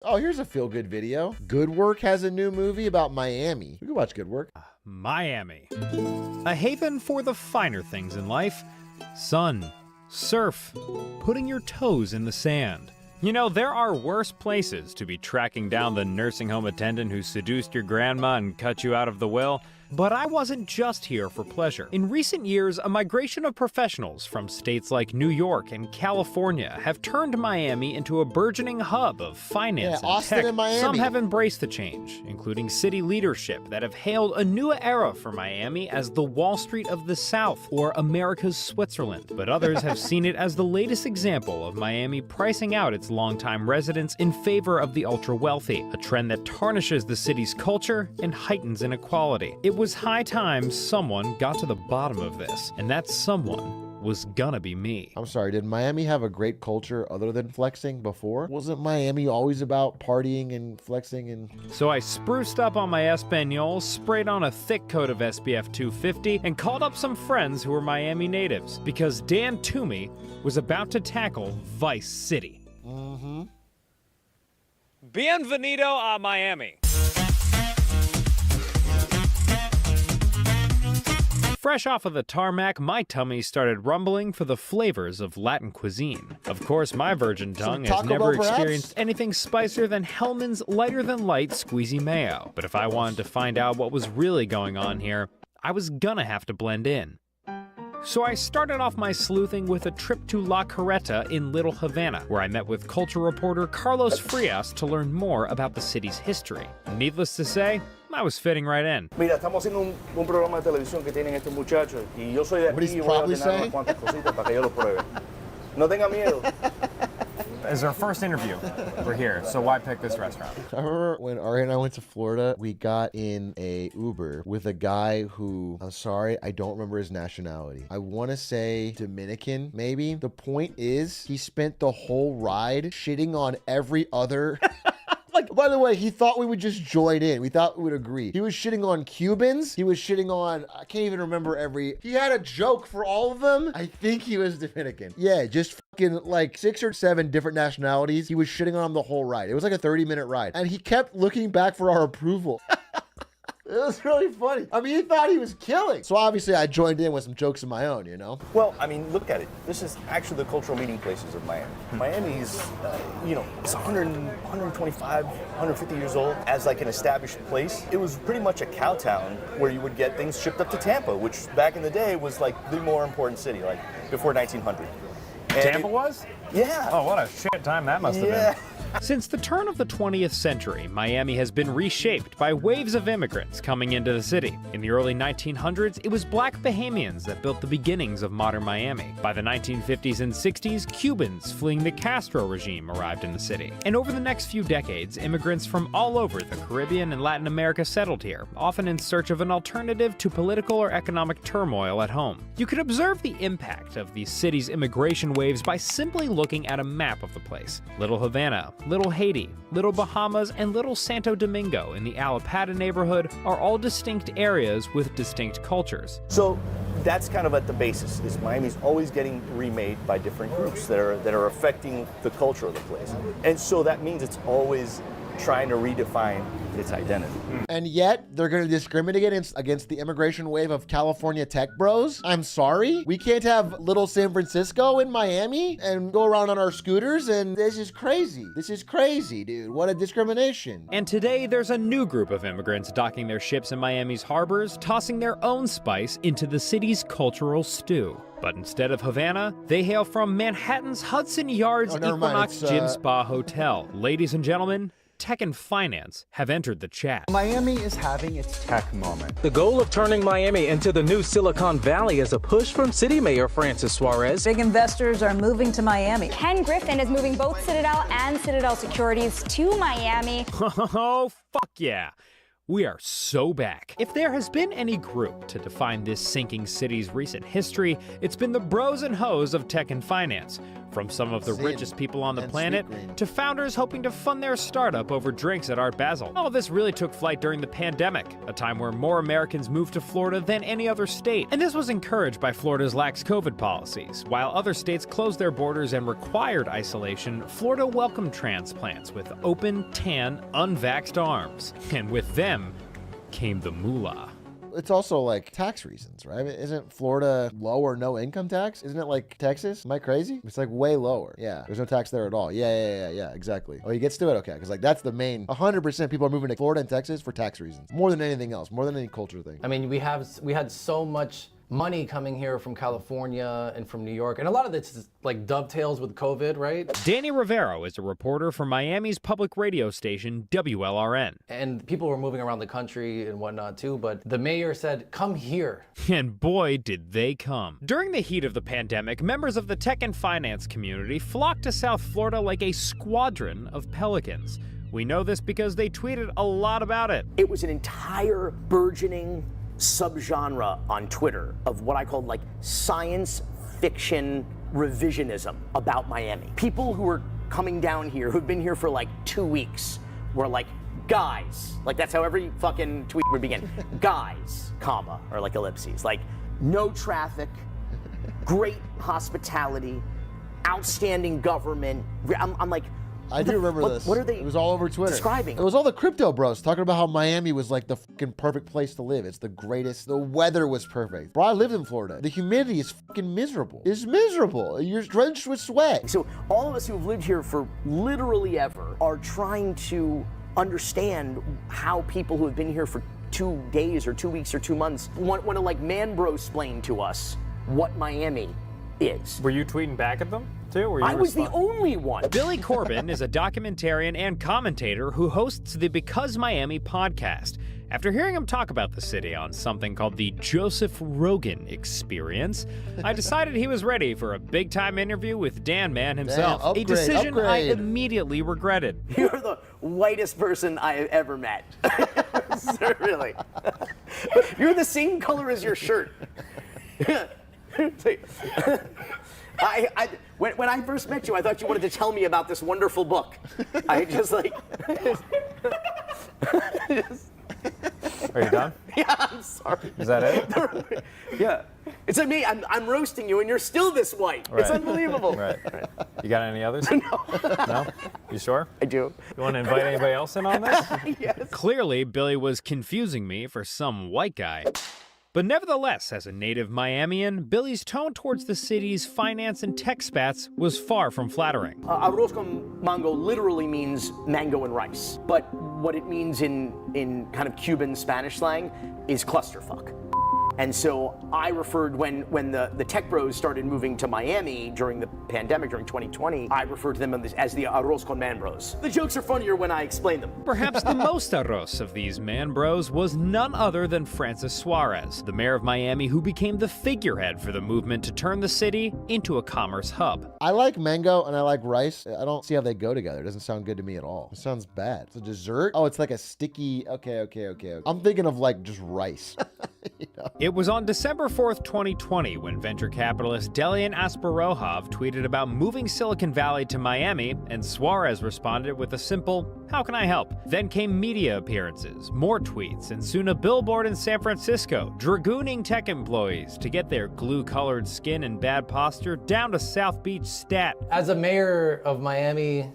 Oh, here's a feel-good video. Good Work has a new movie about Miami. We can watch Good Work. Miami. A haven for the finer things in life. Sun, surf, putting your toes in the sand. You know, there are worse places to be tracking down the nursing home attendant who seduced your grandma and cut you out of the will. But I wasn't just here for pleasure. In recent years, a migration of professionals from states like New York and California have turned Miami into a burgeoning hub of finance and Austin tech. and Miami. Some have embraced the change, including city leadership that have hailed a new era for Miami as the Wall Street of the South or America's Switzerland. But others have seen it as the latest example of Miami pricing out its longtime residents in favor of the ultra-wealthy, a trend that tarnishes the city's culture and heightens inequality. It was high time someone got to the bottom of this, and that someone was gonna be me. I'm sorry, did Miami have a great culture other than flexing before? Wasn't Miami always about partying and flexing and... So I spruced up on my Espanol, sprayed on a thick coat of SPF 250, and called up some friends who were Miami natives, because Dan Toomey was about to tackle Vice City. Bienvenido a Miami. Fresh off of the tarmac, my tummy started rumbling for the flavors of Latin cuisine. Of course, my virgin tongue has never experienced anything spicier than Hellman's lighter-than-light squeezy mayo. But if I wanted to find out what was really going on here, I was gonna have to blend in. So I started off my sleuthing with a trip to La Carreta in Little Havana, where I met with culture reporter Carlos Frias to learn more about the city's history. Needless to say, I was fitting right in. Mira, estamos haciendo un programa de televisión que tienen estos muchachos y yo soy de aquí y voy a ordenar unas cuantas cositas para que ellos lo prueben. No tenga miedo. As our first interview, we're here, so why pick this restaurant? I remember when Ari and I went to Florida, we got in a Uber with a guy who, I'm sorry, I don't remember his nationality. I want to say Dominican, maybe. The point is, he spent the whole ride shitting on every other... Like, by the way, he thought we would just join in. We thought we would agree. He was shitting on Cubans. He was shitting on, I can't even remember he had a joke for all of them. I think he was Dominican. Yeah, just fucking like 6 or 7 different nationalities. He was shitting on them the whole ride. It was like a 30-minute ride. And he kept looking back for our approval. It was really funny. I mean, he thought he was killing. So obviously I joined in with some jokes of my own, you know? Well, I mean, look at it. This is actually the cultural meeting places of Miami. Miami's, you know, it's 125, 150 years old as like an established place. It was pretty much a cow town where you would get things shipped up to Tampa, which back in the day was like the more important city, like before 1900. And Tampa was? Yeah. Oh, what a shit time that must have been. Since the turn of the 20th century, Miami has been reshaped by waves of immigrants coming into the city. In the early 1900s, it was black Bahamians that built the beginnings of modern Miami. By the 1950s and 60s, Cubans fleeing the Castro regime arrived in the city. And over the next few decades, immigrants from all over the Caribbean and Latin America settled here, often in search of an alternative to political or economic turmoil at home. You can observe the impact of the city's immigration waves by simply looking at a map of the place. Little Havana, Little Haiti, Little Bahamas, and Little Santo Domingo in the Alapata neighborhood are all distinct areas with distinct cultures. So that's kind of at the basis, is Miami's always getting remade by different groups that are affecting the culture of the place. And so that means it's always trying to redefine its identity. And yet, they're going to discriminate against the immigration wave of California tech bros? I'm sorry? We can't have little San Francisco in Miami and go around on our scooters, and this is crazy. This is crazy, dude. What a discrimination. And today, there's a new group of immigrants docking their ships in Miami's harbors, tossing their own spice into the city's cultural stew. But instead of Havana, they hail from Manhattan's Hudson Yards Equinox Gym Spa Hotel. Ladies and gentlemen, tech and finance have entered the chat. Miami is having its tech moment. The goal of turning Miami into the new Silicon Valley is a push from City Mayor Francis Suarez. Big investors are moving to Miami. Ken Griffin is moving both Citadel and Citadel Securities to Miami. Oh, fuck yeah. We are so back. If there has been any group to define this sinking city's recent history, it's been the bros and hoes of tech and finance. From some of the richest people on the planet to founders hoping to fund their startup over drinks at Art Basel. All of this really took flight during the pandemic, a time where more Americans moved to Florida than any other state. And this was encouraged by Florida's lax COVID policies. While other states closed their borders and required isolation, Florida welcomed transplants with open, tan, unvaxxed arms. And with them came the moolah. It's also like tax reasons, right? I mean, isn't Florida low or no income tax? Isn't it like Texas? Am I crazy? It's like way lower. Yeah, there's no tax there at all. Yeah, exactly. Oh, he gets to it? Okay, because like that's the main, 100% people are moving to Florida and Texas for tax reasons. More than anything else, more than any culture thing. I mean, we had so much money coming here from California and from New York, and a lot of this is like dovetails with COVID, right? Danny Rivero is a reporter for Miami's public radio station WLRN. And people were moving around the country and whatnot too, but the mayor said, come here. And boy, did they come. During the heat of the pandemic, members of the tech and finance community flocked to South Florida like a squadron of pelicans. We know this because they tweeted a lot about it. It was an entire burgeoning subgenre on Twitter of what I called like science fiction revisionism about Miami. People who were coming down here, who've been here for like 2 weeks, were like, guys, like that's how every fucking tweet would begin. Guys, comma, or like ellipses, like no traffic, great hospitality, outstanding government. I'm like, I do remember this. What are they? It was all over Twitter. Describing. It was all the crypto bros talking about how Miami was like the fucking perfect place to live. It's the greatest. The weather was perfect. Bro, I lived in Florida. The humidity is fucking miserable. It's miserable. You're drenched with sweat. So all of us who've lived here for literally ever are trying to understand how people who have been here for 2 days or 2 weeks or 2 months want to like man bro explain to us what Miami is. Were you tweeting back at them too? Or I was the only one. Billy Corbin is a documentarian and commentator who hosts the Because Miami podcast. After hearing him talk about the city on something called the Joseph Rogan Experience, I decided he was ready for a big-time interview with Dan Man himself. Damn, a decision I immediately regretted. You're the whitest person I have ever met. Really. You're the same color as your shirt. When I first met you, I thought you wanted to tell me about this wonderful book. I just like... Are you done? Yeah, I'm sorry. Is that it? Yeah. It's like me, I'm roasting you and you're still this white. Right. It's unbelievable. Right. You got any others? No. No? You sure? I do. You want to invite anybody else in on this? Yes. Clearly, Billy was confusing me for some white guy. But nevertheless, as a native Miamian, Billy's tone towards the city's finance and tech spats was far from flattering. Arroz con mango literally means mango and rice. But what it means in kind of Cuban Spanish slang is clusterfuck. And so I referred, when the tech bros started moving to Miami during the pandemic, during 2020, I referred to them as the Arroz con Man Bros. The jokes are funnier when I explain them. Perhaps the most arroz of these man bros was none other than Francis Suarez, the mayor of Miami who became the figurehead for the movement to turn the city into a commerce hub. I like mango and I like rice. I don't see how they go together. It doesn't sound good to me at all. It sounds bad. It's a dessert? Oh, it's like a sticky, okay. I'm thinking of like just rice. You know? It was on December 4th, 2020, when venture capitalist Delian Asparohov tweeted about moving Silicon Valley to Miami, and Suarez responded with a simple, "How can I help?" Then came media appearances, more tweets, and soon a billboard in San Francisco, dragooning tech employees to get their glue-colored skin and bad posture down to South Beach stat. As a mayor of Miami,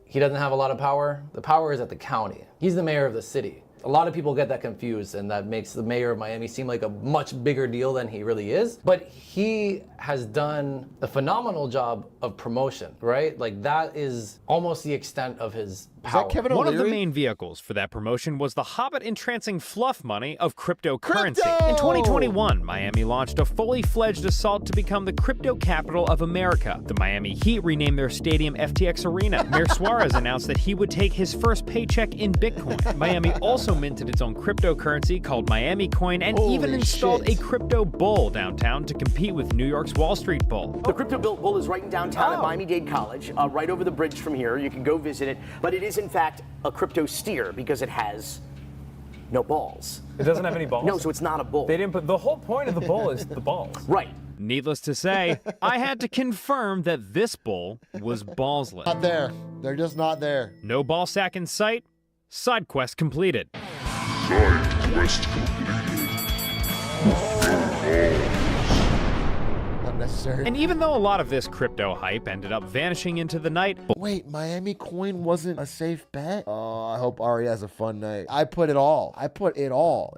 he doesn't have a lot of power. The power is at the county. He's the mayor of the city. A lot of people get that confused, and that makes the mayor of Miami seem like a much bigger deal than he really is. But he has done a phenomenal job of promotion, right? Like that is almost the extent of his power. Is that Kevin O'Leary? One of the main vehicles for that promotion was the Hobbit-entrancing fluff money of cryptocurrency. Crypto! In 2021, Miami launched a fully-fledged assault to become the crypto capital of America. The Miami Heat renamed their stadium FTX Arena. Mayor Suarez announced that he would take his first paycheck in Bitcoin. Miami also minted its own cryptocurrency called Miami Coin and even Holy installed shit. a crypto bull downtown to compete with New York's Wall Street Bull. The Crypto Bull is right in downtown at Miami-Dade College, right over the bridge from here. You can go visit it. But it is, in fact, a crypto steer because it has No balls. It doesn't have any balls? No, so it's not a bull. They didn't put, the whole point of the bull is the balls. Right. Needless to say, I had to confirm that this bull was ballsless. Not there. They're just not there. No ball sack in sight. Side quest completed. Unnecessary. And even though a lot of this crypto hype ended up vanishing into the night, Wait, Miami coin wasn't a safe bet? Oh, I hope Ari has a fun night. I put it all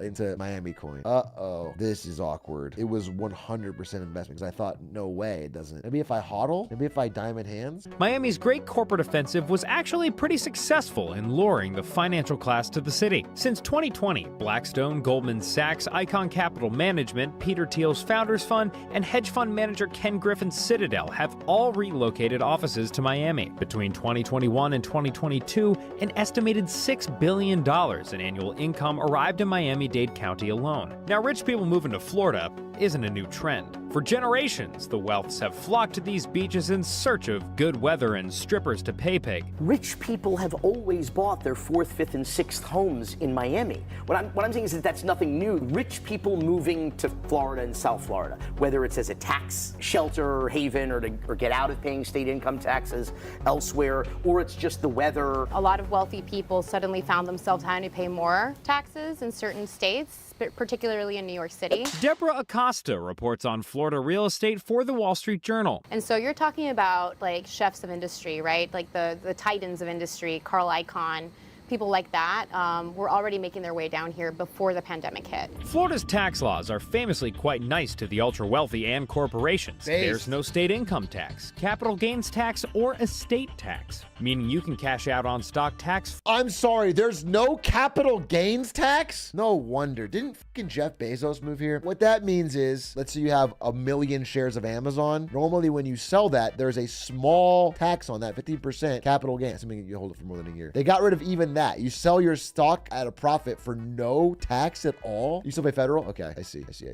into Miami coin. Uh-oh. This is awkward. It was 100% investment because I thought, no way, it doesn't. Maybe if I hodl? Maybe if I diamond hands? Miami's great corporate offensive was actually pretty successful in luring the financial class to the city. Since 2020, Blackstone, Goldman Sachs, Icon Capital Management, Peter Thiel's Founders Fund, and hedge fund manager Ken Griffin's Citadel have all relocated offices to Miami. Between 2021 and 2022, an estimated $6 billion in annual income arrived in Miami-Dade County alone. Now, rich people moving to Florida isn't a new trend. For generations, the wealths have flocked to these beaches in search of good weather and strippers to pay pig. Rich people have always bought their 4th, 5th, and 6th homes in Miami. What I'm saying is that that's nothing new. Rich people moving to Florida and South Florida, whether it's as a tax shelter or haven or get out of paying state income taxes elsewhere, or it's just the weather. A lot of wealthy people suddenly found themselves having to pay more taxes in certain states, particularly in New York City. Deborah Acosta reports on Florida real estate for the Wall Street Journal. And so you're talking about like chefs of industry, right? Like the titans of industry, Carl Icahn, people like that were already making their way down here before the pandemic hit. Florida's tax laws are famously quite nice to the ultra-wealthy and corporations. There's no state income tax, capital gains tax, or estate tax, meaning you can cash out on stock tax. I'm sorry, there's no capital gains tax? No wonder. Didn't fucking Jeff Bezos move here? What that means is, let's say you have 1 million shares of Amazon. Normally when you sell that, there's a small tax on that, 15% capital gains. I mean, you hold it for more than a year. They got rid of even that. You sell your stock at a profit for no tax at all. You still pay federal? Okay, I see. So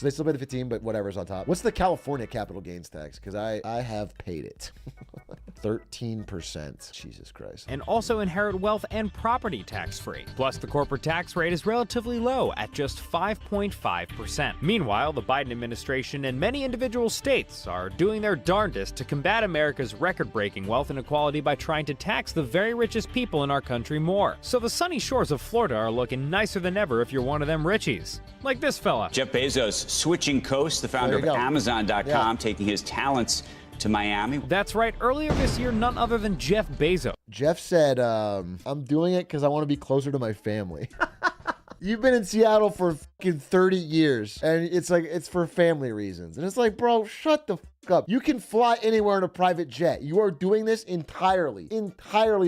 they still pay the 15, but whatever's on top. What's the California capital gains tax? Because I have paid it. 13%. Jesus Christ. And also inherit wealth and property tax-free. Plus, the corporate tax rate is relatively low at just 5.5%. Meanwhile, the Biden administration and many individual states are doing their darndest to combat America's record-breaking wealth inequality by trying to tax the very richest people in our country more. So the sunny shores of Florida are looking nicer than ever if you're one of them richies. Like this fella. Jeff Bezos switching coasts, the founder of Amazon.com, taking his talents to Miami. That's right. Earlier this year, none other than Jeff Bezos. Jeff said, I'm doing it because I want to be closer to my family. You've been in Seattle for fucking 30 years, and it's like, it's for family reasons. And it's like, bro, shut the fuck up. You can fly anywhere in a private jet. You are doing this entirely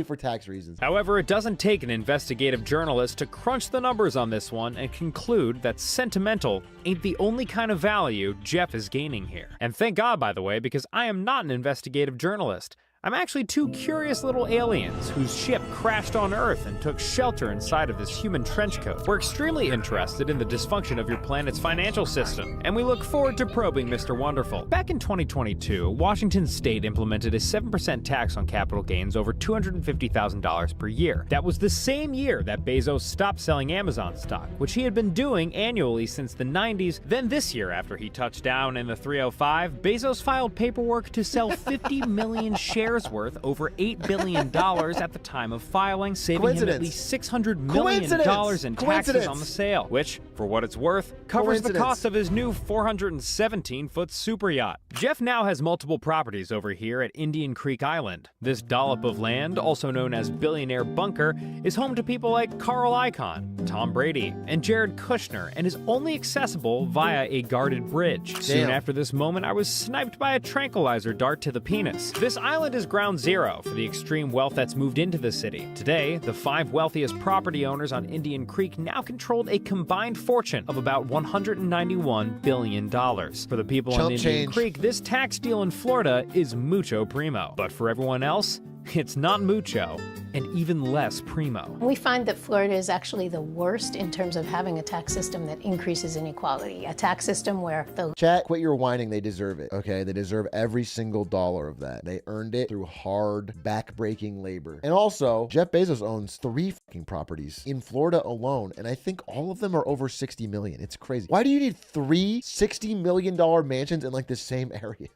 for tax reasons. However, it doesn't take an investigative journalist to crunch the numbers on this one and conclude that sentimental ain't the only kind of value Jeff is gaining here. And thank God, by the way, because I am not an investigative journalist. I'm actually two curious little aliens whose ship crashed on Earth and took shelter inside of this human trench coat. We're extremely interested in the dysfunction of your planet's financial system, and we look forward to probing Mr. Wonderful. Back in 2022, Washington State implemented a 7% tax on capital gains over $250,000 per year. That was the same year that Bezos stopped selling Amazon stock, which he had been doing annually since the 90s. Then this year, after he touched down in the 305, Bezos filed paperwork to sell 50 million shares worth over $8 billion at the time of filing, saving him at least $600 million in taxes on the sale, which, for what it's worth, covers the cost of his new 417-foot super yacht. Jeff now has multiple properties over here at Indian Creek Island. This dollop of land, also known as Billionaire Bunker, is home to people like Carl Icahn, Tom Brady, and Jared Kushner, and is only accessible via a guarded bridge. Soon after this moment, I was sniped by a tranquilizer dart to the penis. This island is ground zero for the extreme wealth that's moved into the city. Today, the 5 wealthiest property owners on Indian Creek now controlled a combined fortune of about $191 billion. For the people on Indian Creek, this tax deal in Florida is mucho primo. But for everyone else, It's not mucho, and even less primo. We find that Florida is actually the worst in terms of having a tax system that increases inequality. A tax system where the... Chat, quit your whining. They deserve it, okay? They deserve every single dollar of that. They earned it through hard, back-breaking labor. And also, Jeff Bezos owns 3 fucking properties in Florida alone, and I think all of them are over 60 million. It's crazy. Why do you need 3 $60 million mansions in like the same area?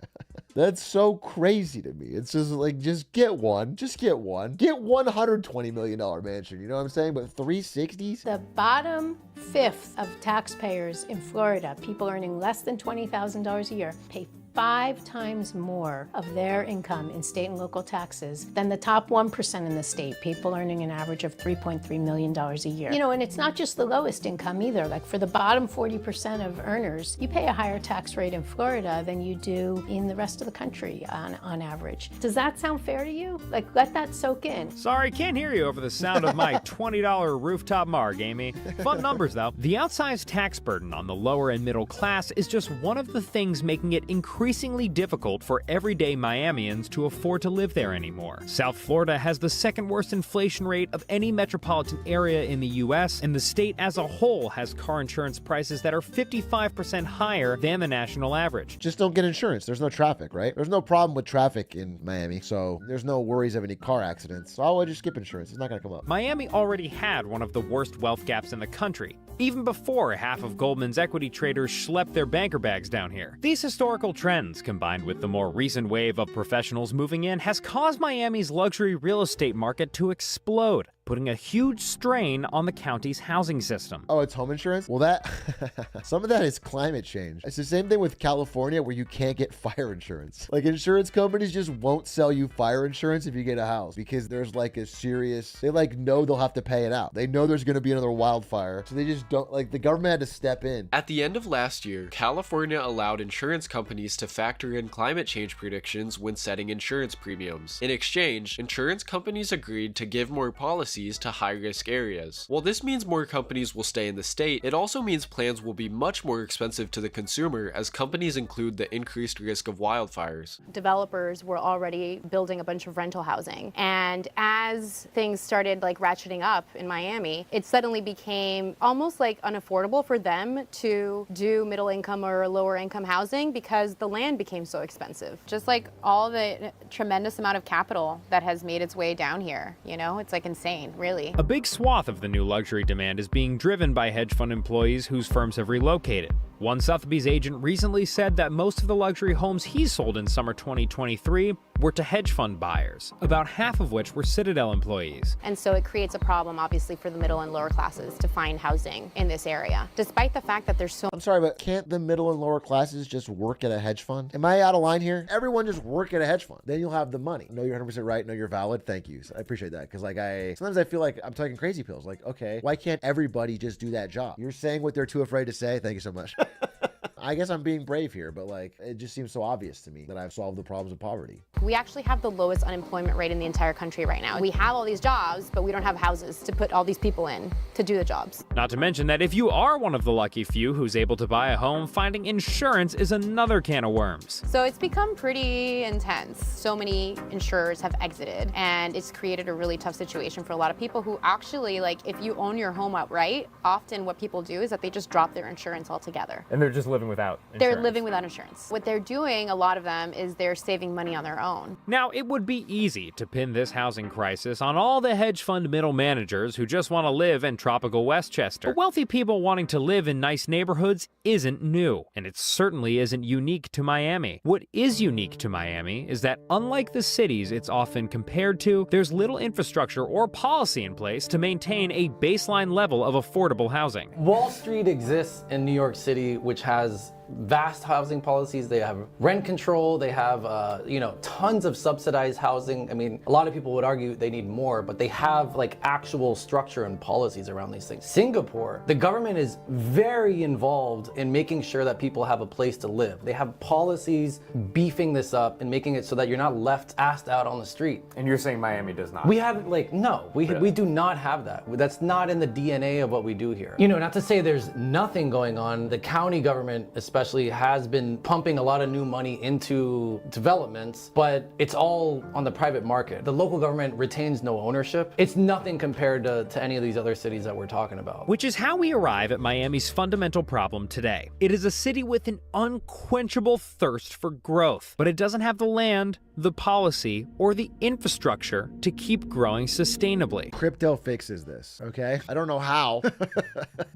That's so crazy to me. It's just like, just get one. Just get one. Get $120 million mansion. You know what I'm saying? But 360s? The bottom fifth of taxpayers in Florida, people earning less than $20,000 a year, pay 5 times more of their income in state and local taxes than the top 1% in the state, people earning an average of $3.3 million a year. You know, and it's not just the lowest income either. Like for the bottom 40% of earners, you pay a higher tax rate in Florida than you do in the rest of the country on average. Does that sound fair to you? Like, let that soak in. Sorry, can't hear you over the sound of my $20 rooftop marg, Amy. Fun numbers, though. The outsized tax burden on the lower and middle class is just one of the things making it increasingly difficult for everyday Miamians to afford to live there anymore. South Florida has the second worst inflation rate of any metropolitan area in the U.S., and the state as a whole has car insurance prices that are 55% higher than the national average. Just don't get insurance. There's no traffic, right? There's no problem with traffic in Miami, so there's no worries of any car accidents. So I'll just skip insurance. It's not going to come up. Miami already had one of the worst wealth gaps in the country, even before half of Goldman's equity traders schlepped their banker bags down here. These historical trends, combined with the more recent wave of professionals moving in, has caused Miami's luxury real estate market to explode, putting a huge strain on the county's housing system. Oh, it's home insurance? Well, that some of that is climate change. It's the same thing with California where you can't get fire insurance. Like insurance companies just won't sell you fire insurance if you get a house because there's like a serious, they like know they'll have to pay it out. They know there's going to be another wildfire. So they just don't, like the government had to step in. At the end of last year, California allowed insurance companies to factor in climate change predictions when setting insurance premiums. In exchange, insurance companies agreed to give more policies to high-risk areas. While this means more companies will stay in the state, it also means plans will be much more expensive to the consumer as companies include the increased risk of wildfires. Developers were already building a bunch of rental housing, and as things started like ratcheting up in Miami, it suddenly became almost like unaffordable for them to do middle income or lower income housing because the land became so expensive. Just like all the tremendous amount of capital that has made its way down here, you know, it's like insane. Really. A big swath of the new luxury demand is being driven by hedge fund employees whose firms have relocated. One Sotheby's agent recently said that most of the luxury homes he sold in summer 2023 were to hedge fund buyers, about half of which were Citadel employees. And so it creates a problem, obviously, for the middle and lower classes to find housing in this area, despite the fact that there's so... I'm sorry, but can't the middle and lower classes just work at a hedge fund? Am I out of line here? Everyone just work at a hedge fund. Then you'll have the money. No, you're 100% right. No, you're valid. Thank you. I appreciate that. Because like sometimes I feel like I'm taking crazy pills. Like, okay, why can't everybody just do that job? You're saying what they're too afraid to say. Thank you so much. I guess I'm being brave here, but like, it just seems so obvious to me that I've solved the problems of poverty. We actually have the lowest unemployment rate in the entire country right now. We have all these jobs, but we don't have houses to put all these people in to do the jobs. Not to mention that if you are one of the lucky few who's able to buy a home, finding insurance is another can of worms. So it's become pretty intense. So many insurers have exited, and it's created a really tough situation for a lot of people who actually, like, if you own your home outright, often what people do is that they just drop their insurance altogether. And they're just living without insurance. They're living without insurance. What they're doing, a lot of them, is they're saving money on their own. Now, it would be easy to pin this housing crisis on all the hedge fund middle managers who just want to live in tropical Westchester. But wealthy people wanting to live in nice neighborhoods isn't new, and it certainly isn't unique to Miami. What is unique to Miami is that unlike the cities it's often compared to, there's little infrastructure or policy in place to maintain a baseline level of affordable housing. Wall Street exists in New York City, which has vast housing policies. They have rent control. They have, tons of subsidized housing. I mean, a lot of people would argue they need more, but they have like actual structure and policies around these things. Singapore, the government is very involved in making sure that people have a place to live. They have policies beefing this up and making it so that you're not left assed out on the street. And you're saying Miami does not? We have, we do not have that. That's not in the DNA of what we do here. You know, not to say there's nothing going on. The county government, especially especially has been pumping a lot of new money into developments, but it's all on the private market. The local government retains no ownership. It's nothing compared to any of these other cities that we're talking about. Which is how we arrive at Miami's fundamental problem today. It is a city with an unquenchable thirst for growth, but it doesn't have the land, the policy, or the infrastructure to keep growing sustainably. Crypto fixes this, okay? I don't know how,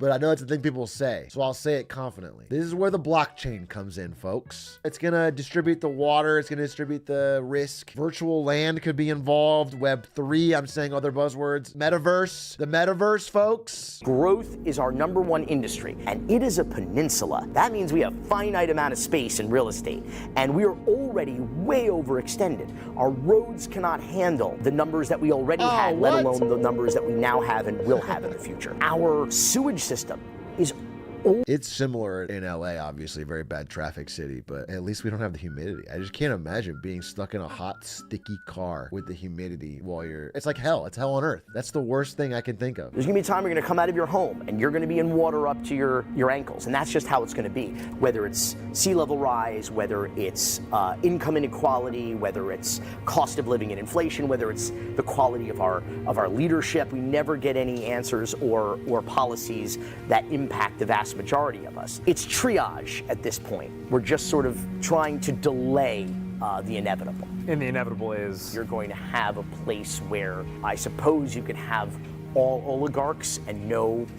but I know it's the thing people say, so I'll say it confidently. This is where the blockchain comes in, folks. It's gonna distribute the water, it's gonna distribute the risk. Virtual land could be involved, Web3, I'm saying other buzzwords. Metaverse, the metaverse, folks. Growth is our #1 industry, and it is a peninsula. That means we have a finite amount of space in real estate, and we are already way overextended. Our roads cannot handle the numbers that we already had, let alone the numbers that we now have and will have in the future. Our sewage system is It's similar in LA, obviously, very bad traffic city, but at least we don't have the humidity. I just can't imagine being stuck in a hot, sticky car with the humidity while it's like hell. It's hell on earth. That's the worst thing I can think of. There's gonna be a time you're gonna come out of your home and you're gonna be in water up to your ankles, and that's just how it's gonna be. Whether it's sea level rise, whether it's income inequality, whether it's cost of living and inflation, whether it's the quality of our leadership, we never get any answers or policies that impact the vast majority of us. It's triage at this point. We're just sort of trying to delay the inevitable. And the inevitable is? You're going to have a place where I suppose you can have all oligarchs and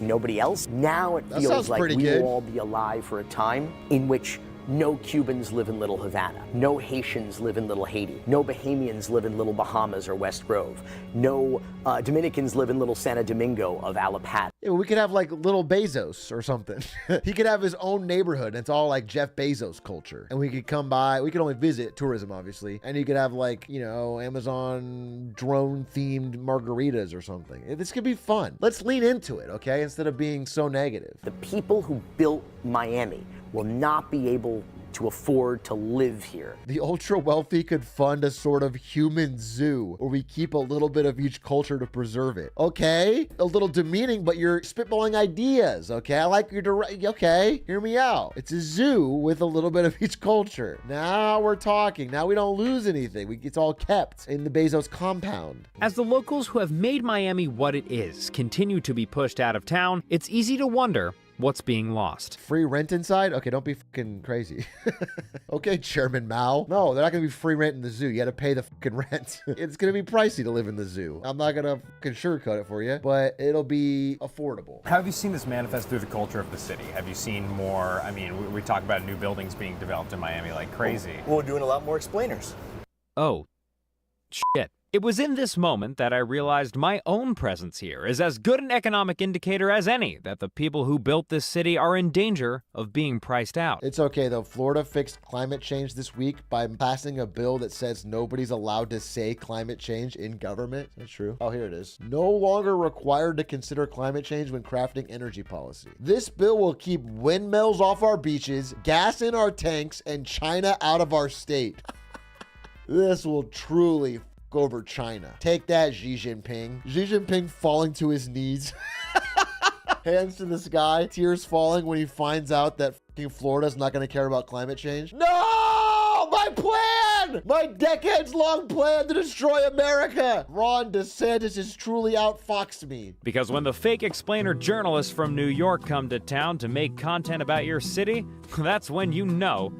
nobody else. Now it feels like we will all be alive for a time in which no Cubans live in Little Havana. No Haitians live in Little Haiti. No Bahamians live in Little Bahamas or West Grove. No Dominicans live in Little Santo Domingo of Allapattah. Yeah, we could have like Little Bezos or something. He could have his own neighborhood. And it's all like Jeff Bezos culture. And we could come by. We could only visit, tourism obviously. And you could have like, you know, Amazon drone themed margaritas or something. This could be fun. Let's lean into it, okay? Instead of being so negative. The people who built Miami will not be able to afford to live here. The ultra wealthy could fund a sort of human zoo where we keep a little bit of each culture to preserve it. Okay? A little demeaning, but you're spitballing ideas, okay? I like your okay, hear me out. It's a zoo with a little bit of each culture. Now we're talking. Now we don't lose anything. It's all kept in the Bezos compound. As the locals who have made Miami what it is continue to be pushed out of town, it's easy to wonder what's being lost. Free rent inside? Okay, don't be fucking crazy. Okay, Chairman Mao. No, they're not gonna be free rent in the zoo. You gotta pay the fucking rent. It's gonna be pricey to live in the zoo. I'm not gonna fucking sugarcoat it for you, but it'll be affordable. How have you seen this manifest through the culture of the city? Have you seen more, I mean, we talk about new buildings being developed in Miami like crazy. Well, we're doing a lot more explainers. Oh, shit. It was in this moment that I realized my own presence here is as good an economic indicator as any that the people who built this city are in danger of being priced out. It's okay though. Florida fixed climate change this week by passing a bill that says nobody's allowed to say climate change in government. That's true. Oh, here it is. No longer required to consider climate change when crafting energy policy. This bill will keep windmills off our beaches, gas in our tanks, and China out of our state. This will truly over China. Take that, Xi Jinping. Xi Jinping falling to his knees. Hands to the sky, tears falling when he finds out that fucking Florida's not going to care about climate change. No! My plan! My decades-long plan to destroy America! Ron DeSantis has truly outfoxed me. Because when the fake explainer journalists from New York come to town to make content about your city, that's when you know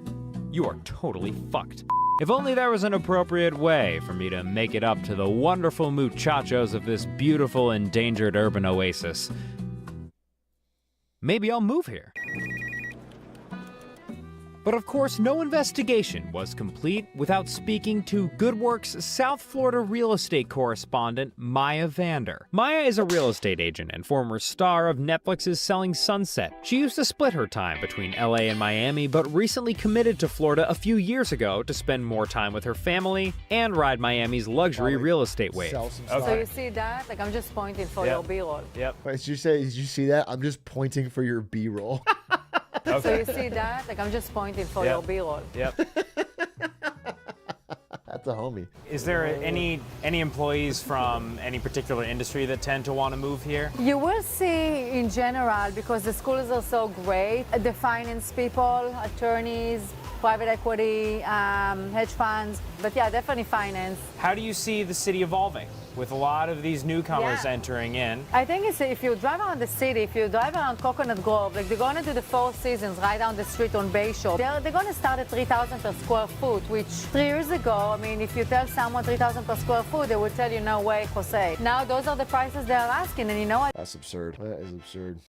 you are totally fucked. If only there was an appropriate way for me to make it up to the wonderful muchachos of this beautiful endangered urban oasis. Maybe I'll move here. But of course, no investigation was complete without speaking to GoodWorks South Florida real estate correspondent Maya Vander. Maya is a real estate agent and former star of Netflix's Selling Sunset. She used to split her time between LA and Miami, but recently committed to Florida a few years ago to spend more time with her family and ride Miami's luxury real estate wave. So you see that? Like, I'm just pointing for your B-roll. Yep. Wait, did you see that? I'm just pointing for your B-roll. Okay. So you see that? Like, I'm just pointing for your B-roll. Yep. the homie. Is there any employees from any particular industry that tend to want to move here? You will see in general, because the schools are so great, the finance people, attorneys, private equity, hedge funds, but yeah, definitely finance. How do you see the city evolving with a lot of these newcomers entering in? I think it's, if you drive around the city, if you drive around Coconut Grove, like they're going to do the Four Seasons right down the street on Bayshore, they're going to start at $3,000 per square foot, which 3 years ago, I mean, if you tell someone $3,000 per square foot, they will tell you, no way, Jose. Now those are the prices they're asking, and you know what? That's absurd. That is absurd.